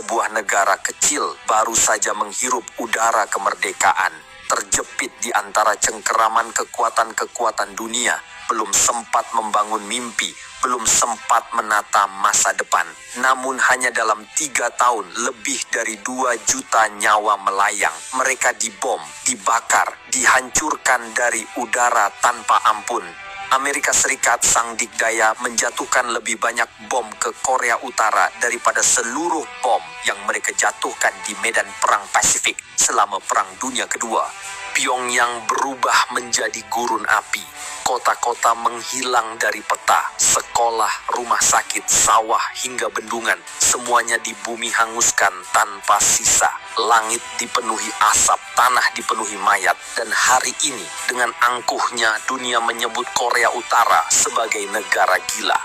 sebuah negara kecil baru saja menghirup udara kemerdekaan, terjepit di antara cengkeraman kekuatan-kekuatan dunia, belum sempat membangun mimpi, belum sempat menata masa depan. Namun hanya dalam 3 tahun, lebih dari 2 juta nyawa melayang. Mereka dibom, dibakar, dihancurkan dari udara tanpa ampun. Amerika Serikat sang dikdaya menjatuhkan lebih banyak bom ke Korea Utara daripada seluruh bom yang mereka jatuhkan di medan perang Pasifik selama Perang Dunia Kedua. Pyongyang berubah menjadi gurun api. Kota-kota menghilang dari peta. Sekolah, rumah sakit, sawah, hingga bendungan. Semuanya di bumi hanguskan tanpa sisa. Langit dipenuhi asap, tanah dipenuhi mayat. Dan hari ini, dengan angkuhnya dunia menyebut Korea Utara sebagai negara gila.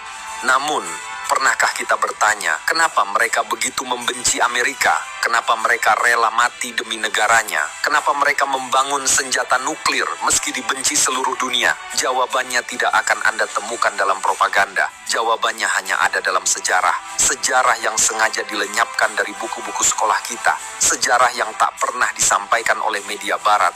Namun, pernahkah kita bertanya, kenapa mereka begitu membenci Amerika? Kenapa mereka rela mati demi negaranya? Kenapa mereka membangun senjata nuklir meski dibenci seluruh dunia? Jawabannya tidak akan Anda temukan dalam propaganda. Jawabannya hanya ada dalam sejarah. Sejarah yang sengaja dilenyapkan dari buku-buku sekolah kita. Sejarah yang tak pernah disampaikan oleh media barat.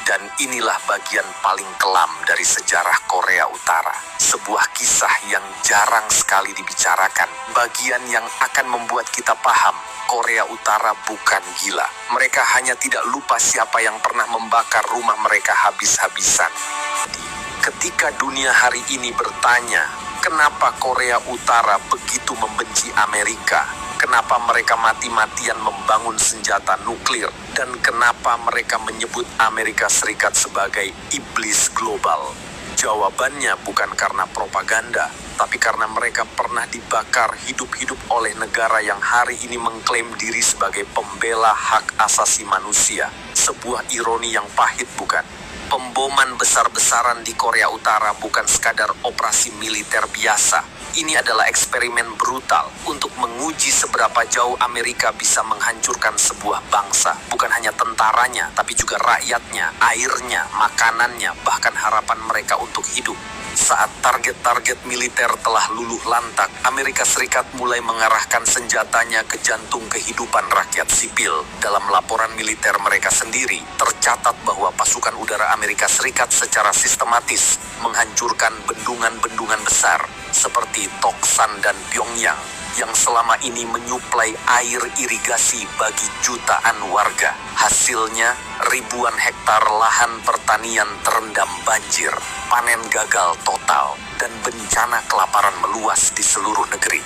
Dan inilah bagian paling kelam dari sejarah Korea Utara. Sebuah kisah yang jarang sekali dibicarakan. Bagian yang akan membuat kita paham, Korea Utara bukan gila. Mereka hanya tidak lupa siapa yang pernah membakar rumah mereka habis-habisan. Ketika dunia hari ini bertanya, kenapa Korea Utara begitu membenci Amerika? Kenapa mereka mati-matian membangun senjata nuklir? Dan kenapa mereka menyebut Amerika Serikat sebagai iblis global? Jawabannya bukan karena propaganda, tapi karena mereka pernah dibakar hidup-hidup oleh negara yang hari ini mengklaim diri sebagai pembela hak asasi manusia. Sebuah ironi yang pahit, bukan? Pemboman besar-besaran di Korea Utara bukan sekadar operasi militer biasa. Ini adalah eksperimen brutal untuk menguji seberapa jauh Amerika bisa menghancurkan sebuah bangsa. Bukan hanya tentaranya, tapi juga rakyatnya, airnya, makanannya, bahkan harapan mereka untuk hidup. Saat target-target militer telah luluh lantak, Amerika Serikat mulai mengarahkan senjatanya ke jantung kehidupan rakyat sipil. Dalam laporan militer mereka sendiri, tercatat bahwa pasukan udara Amerika Serikat secara sistematis menghancurkan bendungan-bendungan besar seperti Toksan dan Pyongyang yang selama ini menyuplai air irigasi bagi jutaan warga. Hasilnya, ribuan hektar lahan pertanian terendam banjir, panen gagal total, dan bencana kelaparan meluas di seluruh negeri.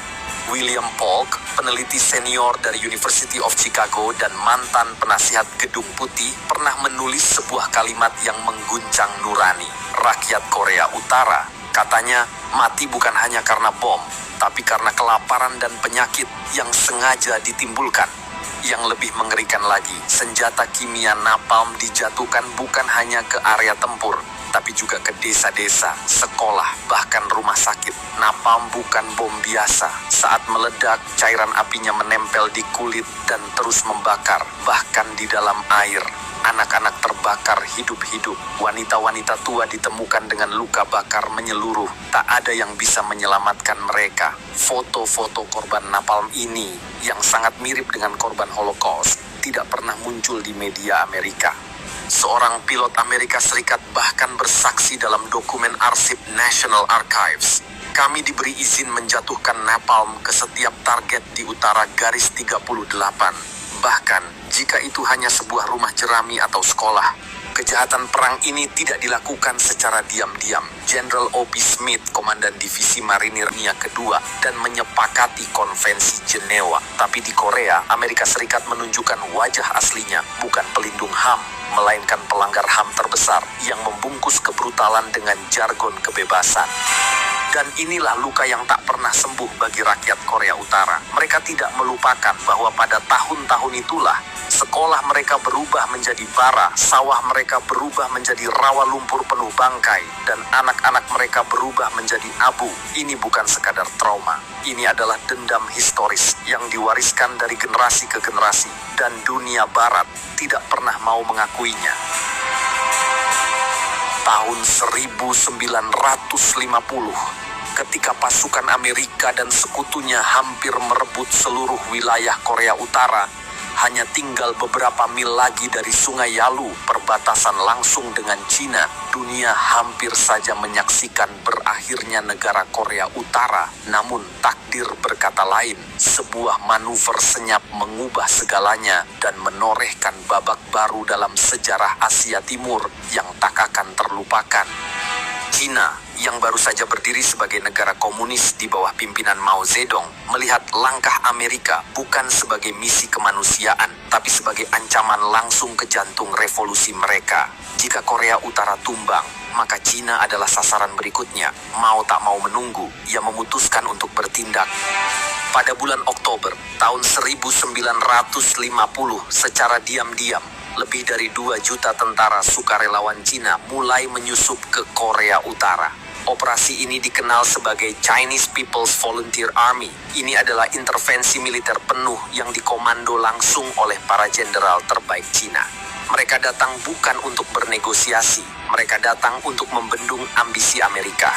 William Polk, peneliti senior dari University of Chicago dan mantan penasihat Gedung Putih, pernah menulis sebuah kalimat yang mengguncang nurani rakyat Korea Utara. Katanya, mati bukan hanya karena bom, tapi karena kelaparan dan penyakit yang sengaja ditimbulkan. Yang lebih mengerikan lagi, senjata kimia napalm dijatuhkan bukan hanya ke area tempur, tapi juga ke desa-desa, sekolah, bahkan rumah sakit. Napalm bukan bom biasa. Saat meledak, cairan apinya menempel di kulit dan terus membakar, bahkan di dalam air. Anak-anak terbakar hidup-hidup. Wanita-wanita tua ditemukan dengan luka bakar menyeluruh. Tak ada yang bisa menyelamatkan mereka. Foto-foto korban napalm ini, yang sangat mirip dengan korban Holocaust, tidak pernah muncul di media Amerika. Seorang pilot Amerika Serikat bahkan bersaksi dalam dokumen arsip National Archives. Kami diberi izin menjatuhkan napalm ke setiap target di utara garis 38. Bahkan, jika itu hanya sebuah rumah jerami atau sekolah, kejahatan perang ini tidak dilakukan secara diam-diam. Jenderal O.P. Smith, Komandan Divisi Marinir Dunia Kedua, dan menyepakati Konvensi Jenewa. Tapi di Korea, Amerika Serikat menunjukkan wajah aslinya, bukan pelindung HAM, melainkan pelanggar HAM terbesar yang membungkus kebrutalan dengan jargon kebebasan. Dan inilah luka yang tak pernah sembuh bagi rakyat Korea Utara. Mereka tidak melupakan bahwa pada tahun-tahun itulah sekolah mereka berubah menjadi bara, sawah mereka berubah menjadi rawa lumpur penuh bangkai, dan anak-anak mereka berubah menjadi abu. Ini bukan sekadar trauma. Ini adalah dendam historis yang diwariskan dari generasi ke generasi, dan dunia barat tidak pernah mau mengakuinya. Tahun 1950, ketika pasukan Amerika dan sekutunya hampir merebut seluruh wilayah Korea Utara, hanya tinggal beberapa mil lagi dari Sungai Yalu, perbatasan langsung dengan Cina, dunia hampir saja menyaksikan berakhirnya negara Korea Utara. Namun takdir berkata lain, sebuah manuver senyap mengubah segalanya dan menorehkan babak baru dalam sejarah Asia Timur yang tak akan terlupakan. Cina, yang baru saja berdiri sebagai negara komunis di bawah pimpinan Mao Zedong, melihat langkah Amerika bukan sebagai misi kemanusiaan, tapi sebagai ancaman langsung ke jantung revolusi mereka. Jika Korea Utara tumbang, maka Cina adalah sasaran berikutnya. Mao tak mau menunggu, ia memutuskan untuk bertindak. Pada bulan Oktober tahun 1950, secara diam-diam, lebih dari 2 juta tentara sukarelawan Cina mulai menyusup ke Korea Utara. Operasi ini dikenal sebagai Chinese People's Volunteer Army. Ini adalah intervensi militer penuh yang dikomando langsung oleh para jenderal terbaik Cina. Mereka datang bukan untuk bernegosiasi, mereka datang untuk membendung ambisi Amerika.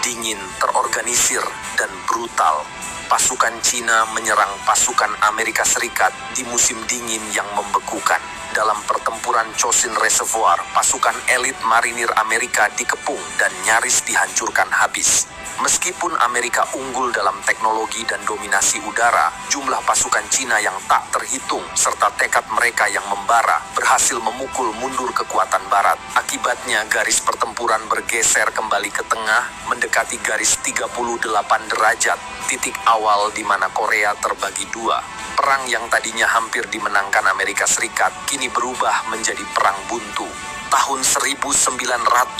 Dingin, terorganisir, dan brutal, pasukan Cina menyerang pasukan Amerika Serikat di musim dingin yang membekukan. Dalam pertempuran Chosin Reservoir, pasukan elit marinir Amerika dikepung dan nyaris dihancurkan habis. Meskipun Amerika unggul dalam teknologi dan dominasi udara, jumlah pasukan Cina yang tak terhitung serta tekad mereka yang membara berhasil memukul mundur kekuatan Barat. Akibatnya garis pertempuran bergeser kembali ke tengah, mendekati garis 38 derajat, titik awal di mana Korea terbagi 2. Perang yang tadinya hampir dimenangkan Amerika Serikat kini berubah menjadi perang buntu. Tahun 1953,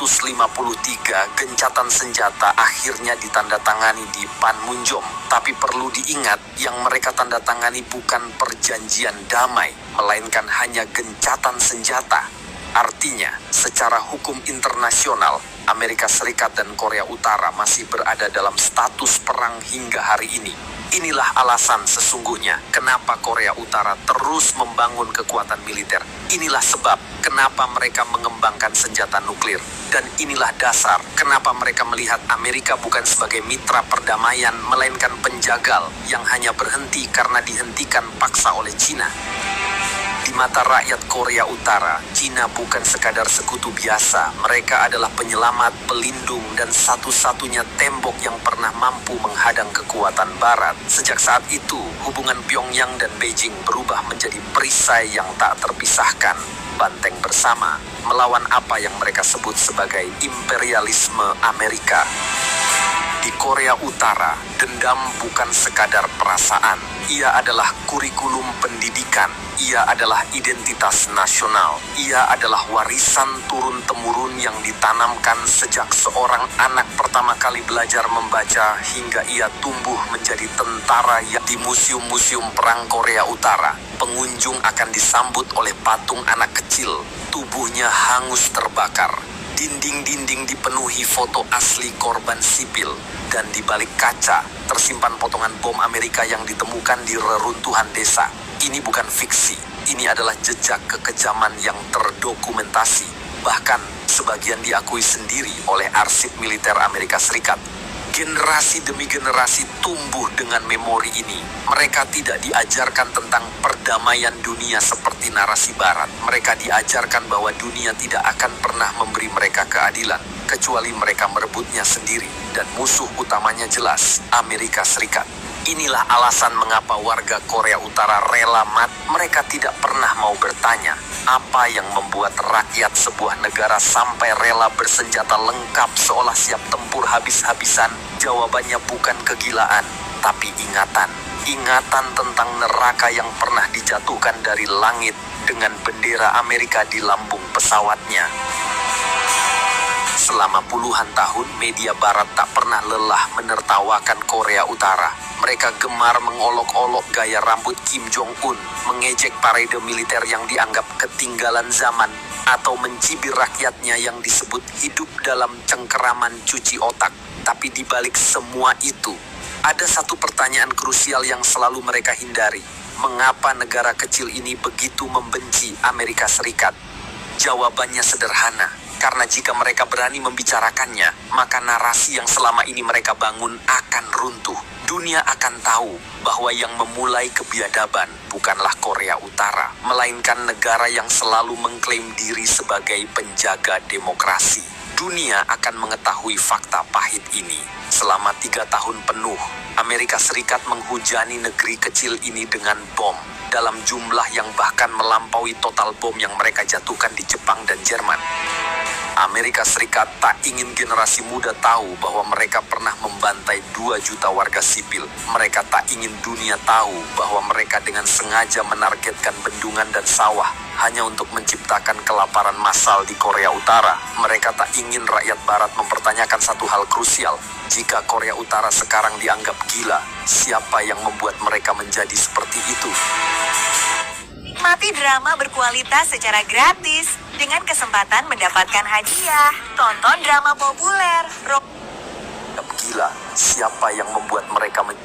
gencatan senjata akhirnya ditandatangani di Panmunjom. Tapi perlu diingat, yang mereka tandatangani bukan perjanjian damai, melainkan hanya gencatan senjata. Artinya, secara hukum internasional, Amerika Serikat dan Korea Utara masih berada dalam status perang hingga hari ini. Inilah alasan sesungguhnya kenapa Korea Utara terus membangun kekuatan militer. Inilah sebab kenapa mereka mengembangkan senjata nuklir. Dan inilah dasar kenapa mereka melihat Amerika bukan sebagai mitra perdamaian, melainkan penjagal yang hanya berhenti karena dihentikan paksa oleh Cina. Di mata rakyat Korea Utara, Cina bukan sekadar sekutu biasa. Mereka adalah penyelamat, pelindung, dan satu-satunya tembok yang pernah mampu menghadang kekuatan Barat. Sejak saat itu, hubungan Pyongyang dan Beijing berubah menjadi perisai yang tak terpisahkan. Banteng bersama, melawan apa yang mereka sebut sebagai imperialisme Amerika. Di Korea Utara, dendam bukan sekadar perasaan. Ia adalah kurikulum pendidikan. Ia adalah identitas nasional. Ia adalah warisan turun-temurun yang ditanamkan sejak seorang anak pertama kali belajar membaca hingga ia tumbuh menjadi tentara yang di museum-museum perang Korea Utara. Pengunjung akan disambut oleh patung anak kecil. Tubuhnya hangus terbakar. Dinding-dinding dipenuhi foto asli korban sipil, dan di balik kaca tersimpan potongan bom Amerika yang ditemukan di reruntuhan desa. Ini bukan fiksi, ini adalah jejak kekejaman yang terdokumentasi. Bahkan sebagian diakui sendiri oleh arsip militer Amerika Serikat. Generasi demi generasi tumbuh dengan memori ini. Mereka tidak diajarkan tentang perdamaian dunia seperti narasi Barat. Mereka diajarkan bahwa dunia tidak akan pernah memberi mereka keadilan, kecuali mereka merebutnya sendiri. Dan musuh utamanya jelas, Amerika Serikat. Inilah alasan mengapa warga Korea Utara rela mati. Mereka tidak pernah mau bertanya, apa yang membuat rakyat sebuah negara sampai rela bersenjata lengkap seolah siap tempur habis-habisan. Jawabannya bukan kegilaan, tapi ingatan. Ingatan tentang neraka yang pernah dijatuhkan dari langit dengan bendera Amerika di lambung pesawatnya. Selama puluhan tahun, media Barat tak pernah lelah menertawakan Korea Utara. Mereka gemar mengolok-olok gaya rambut Kim Jong-un, mengejek parade militer yang dianggap ketinggalan zaman, atau mencibir rakyatnya yang disebut hidup dalam cengkeraman cuci otak. Tapi di balik semua itu, ada satu pertanyaan krusial yang selalu mereka hindari. Mengapa negara kecil ini begitu membenci Amerika Serikat? Jawabannya sederhana. Karena jika mereka berani membicarakannya, maka narasi yang selama ini mereka bangun akan runtuh. Dunia akan tahu bahwa yang memulai kebiadaban bukanlah Korea Utara, melainkan negara yang selalu mengklaim diri sebagai penjaga demokrasi. Dunia akan mengetahui fakta pahit ini. Selama 3 tahun penuh, Amerika Serikat menghujani negeri kecil ini dengan bom dalam jumlah yang bahkan melampaui total bom yang mereka jatuhkan di Jepang dan Jerman. Amerika Serikat tak ingin generasi muda tahu bahwa mereka pernah membantai 2 juta warga sipil. Mereka tak ingin dunia tahu bahwa mereka dengan sengaja menargetkan bendungan dan sawah hanya untuk menciptakan kelaparan massal di Korea Utara. Mereka tak ingin rakyat Barat mempertanyakan satu hal krusial. Jika Korea Utara sekarang dianggap gila, siapa yang membuat mereka menjadi seperti itu? Nikmati drama berkualitas secara gratis dengan kesempatan mendapatkan hadiah. Tonton drama populer. Gila, siapa yang membuat mereka menjadi